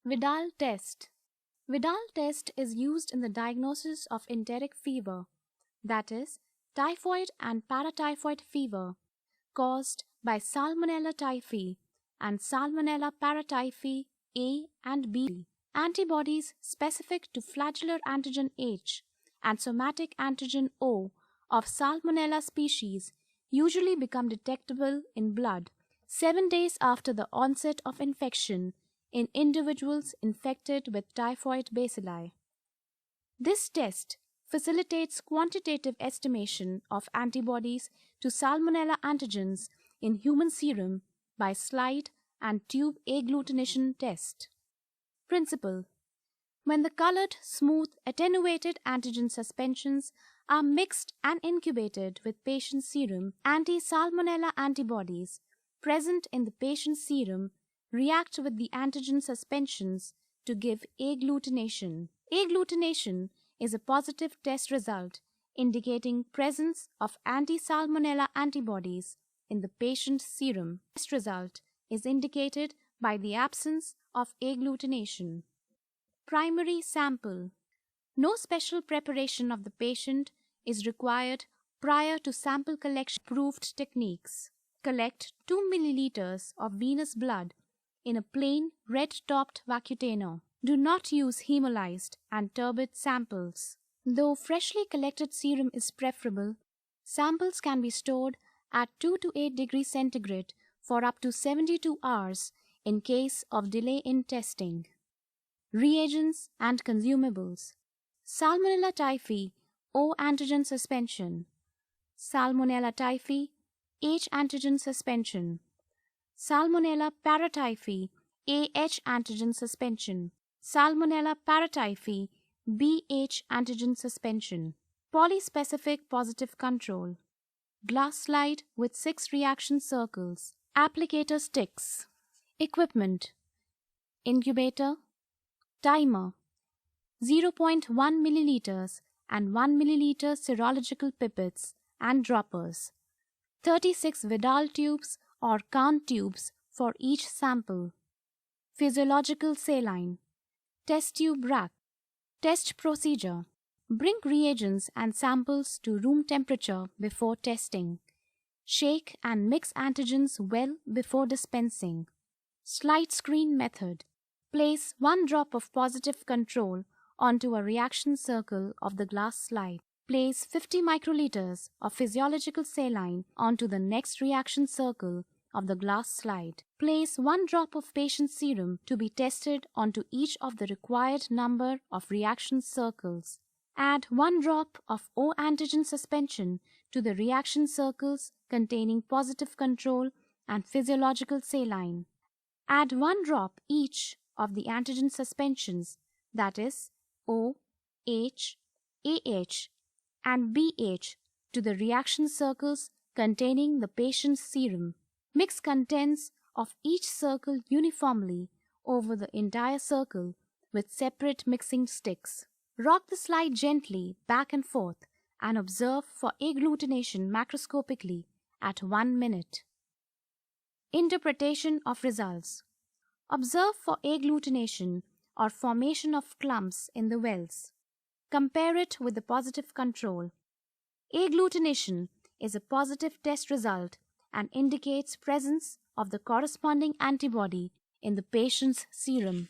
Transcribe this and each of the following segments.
Widal test. Widal test is used in the diagnosis of enteric fever, that is, typhoid and paratyphoid fever, caused by Salmonella typhi and Salmonella paratyphi A and B. Antibodies specific to flagellar antigen H and somatic antigen O of Salmonella species usually become detectable in blood 7 days after the onset of infection in individuals infected with typhoid bacilli. This test facilitates quantitative estimation of antibodies to Salmonella antigens in human serum by slide and tube agglutination test. Principle: when the colored, smooth, attenuated antigen suspensions are mixed and incubated with patient serum, anti-Salmonella antibodies present in the patient's serum react with the antigen suspensions to give agglutination. Agglutination is a positive test result indicating presence of anti-Salmonella antibodies in the patient's serum. Test result is indicated by the absence of agglutination. Primary sample. No special preparation of the patient is required prior to sample collection. Proved techniques. Collect 2 milliliters of venous blood in a plain red-topped vacutainer. Do not use hemolyzed and turbid samples. Though freshly collected serum is preferable, samples can be stored at 2 to 8 degrees centigrade for up to 72 hours in case of delay in testing. Reagents and consumables. Salmonella typhi O antigen suspension. Salmonella typhi H antigen suspension. Salmonella paratyphi AH antigen suspension. Salmonella paratyphi BH antigen suspension. Polyspecific positive control. Glass slide with 6 reaction circles. Applicator sticks. Equipment: incubator, timer, 0.1 milliliters and 1 milliliter serological pipettes and droppers, 36 Widal tubes or Kahn tubes for each sample. Physiological saline. Test tube rack. Test procedure: bring reagents and samples to room temperature before testing. Shake and mix antigens well before dispensing. Slide screen method. Place 1 drop of positive control onto a reaction circle of the glass slide. Place 50 microliters of physiological saline onto the next reaction circle of the glass slide. Place 1 drop of patient serum to be tested onto each of the required number of reaction circles. Add 1 drop of O antigen suspension to the reaction circles containing positive control and physiological saline. Add 1 drop each of the antigen suspensions, that is O, H, AH, and BH to the reaction circles containing the patient's serum. Mix contents of each circle uniformly over the entire circle with separate mixing sticks. Rock the slide gently back and forth and observe for agglutination macroscopically at 1 minute. Interpretation of results. Observe for agglutination or formation of clumps in the wells. Compare it with the positive control. Agglutination is a positive test result and indicates presence of the corresponding antibody in the patient's serum.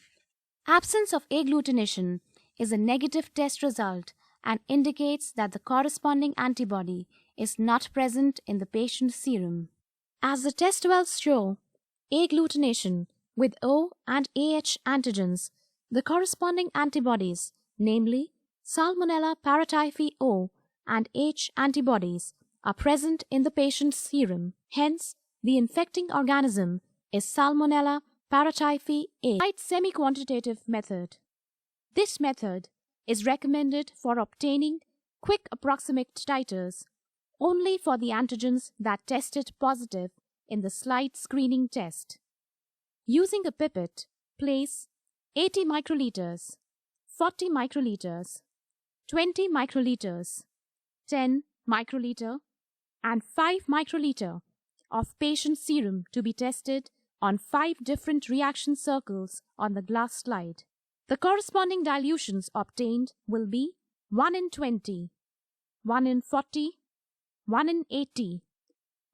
Absence of agglutination is a negative test result and indicates that the corresponding antibody is not present in the patient's serum. As the test wells show, agglutination with O and AH antigens, the corresponding antibodies, namely Salmonella paratyphi O and H antibodies, are present in the patient's serum. Hence, the infecting organism is Salmonella paratyphi A. Semi-quantitative method. This method is recommended for obtaining quick approximate titers only for the antigens that tested positive in the slide screening test. Using a pipette, place 80 microliters, 40 microliters, 20 microliters, 10 microliter, and 5 microliter of patient serum to be tested on 5 different reaction circles on the glass slide. The corresponding dilutions obtained will be 1 in 20, 1 in 40, 1 in 80,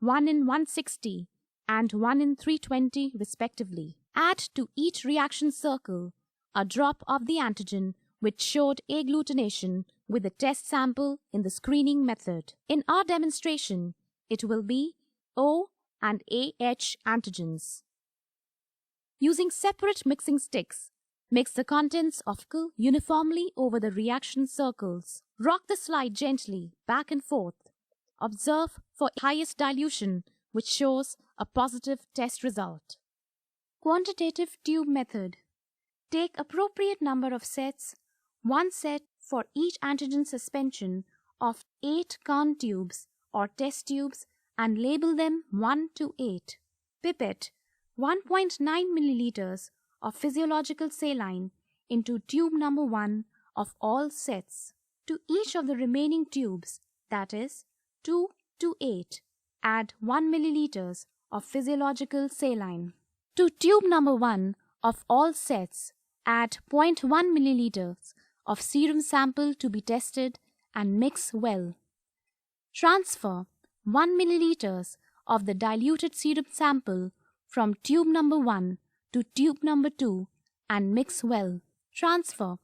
1 in 160, and 1 in 320 respectively. Add to each reaction circle a drop of the antigen which showed agglutination with the test sample in the screening method. In our demonstration, it will be O and AH antigens. Using separate mixing sticks, mix the contents of uniformly over the reaction circles. Rock the slide gently back and forth. Observe for highest dilution, which shows a positive test result. Quantitative tube method. Take appropriate number of sets, 1 set for each antigen suspension of 8 Kahn tubes or test tubes, and label them 1 to 8. Pipette 1.9 milliliters of physiological saline into tube number 1 of all sets. To each of the remaining tubes, that is 2 to 8, add 1 milliliters of physiological saline. To tube number 1 of all sets, add 0.1 milliliters of serum sample to be tested and mix well. Transfer 1 milliliters of the diluted serum sample from tube number 1 to tube number 2 and mix well. Transfer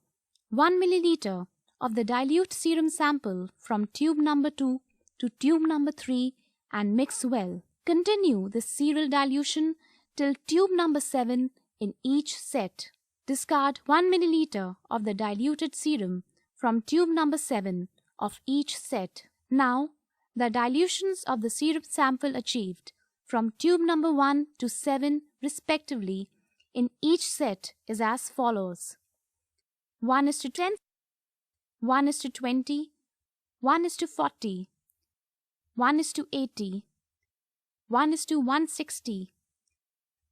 1 milliliter of the dilute serum sample from tube number 2 to tube number 3 and mix well. Continue the serial dilution till tube number 7 in each set. Discard 1 milliliter of the diluted serum from tube number 7 of each set. Now, the dilutions of the serum sample achieved from tube number 1 to 7 respectively in each set is as follows: 1:10, 1:20, 1:40, 1:80, 1:160,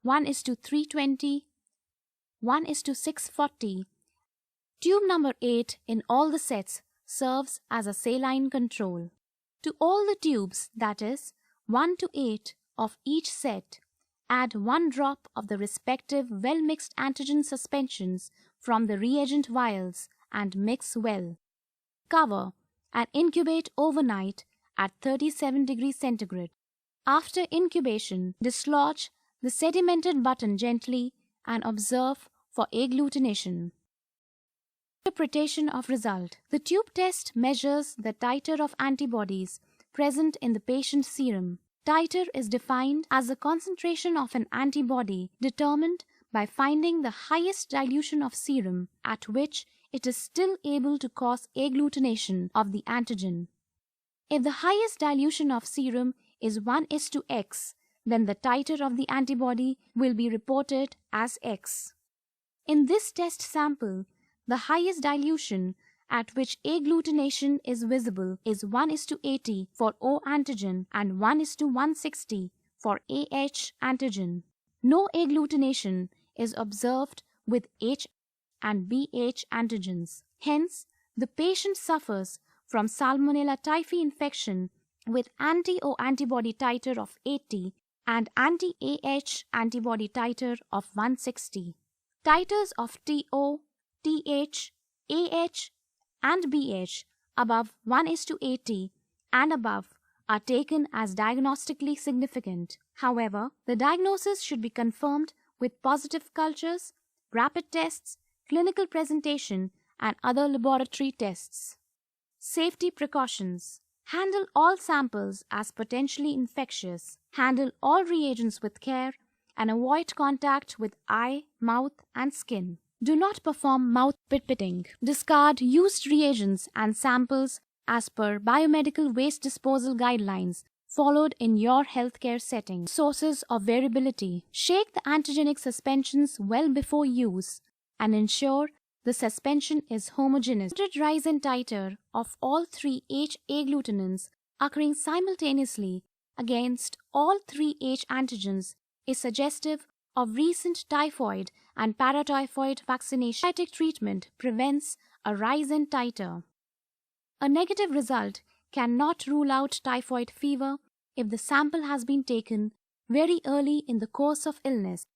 1:320, 1:640. Tube number 8 in all the sets serves as a saline control. To all the tubes, that is, 1 to 8 of each set, add 1 drop of the respective well-mixed antigen suspensions from the reagent vials and mix well. Cover and incubate overnight at 37 degrees centigrade. After incubation, dislodge the sedimented button gently and observe for agglutination. Interpretation of result. The tube test measures the titer of antibodies present in the patient's serum. Titer is defined as the concentration of an antibody determined by finding the highest dilution of serum at which it is still able to cause agglutination of the antigen. If the highest dilution of serum is 1:X, then the titer of the antibody will be reported as X. In this test sample, the highest dilution at which agglutination is visible is 1:80 for O antigen and 1:160 for AH antigen. No agglutination is observed with H and BH antigens. Hence, the patient suffers from Salmonella typhi infection with anti-O antibody titer of 80 and anti-AH antibody titer of 160. Titers of TO, TH, AH, and BH above 1:80 and above are taken as diagnostically significant. However, the diagnosis should be confirmed with positive cultures, rapid tests, clinical presentation, and other laboratory tests. Safety precautions. Handle all samples as potentially infectious. Handle all reagents with care and avoid contact with eye, mouth, and skin. Do not perform mouth pipetting. Discard used reagents and samples as per biomedical waste disposal guidelines followed in your healthcare setting. Sources of variability. Shake the antigenic suspensions well before use and ensure the suspension is homogeneous. Rapid rise in titer of all 3 H agglutinins occurring simultaneously against all 3 H antigens is suggestive of recent typhoid and paratyphoid vaccination. Antibiotic treatment prevents a rise in titer. A negative result cannot rule out typhoid fever if the sample has been taken very early in the course of illness.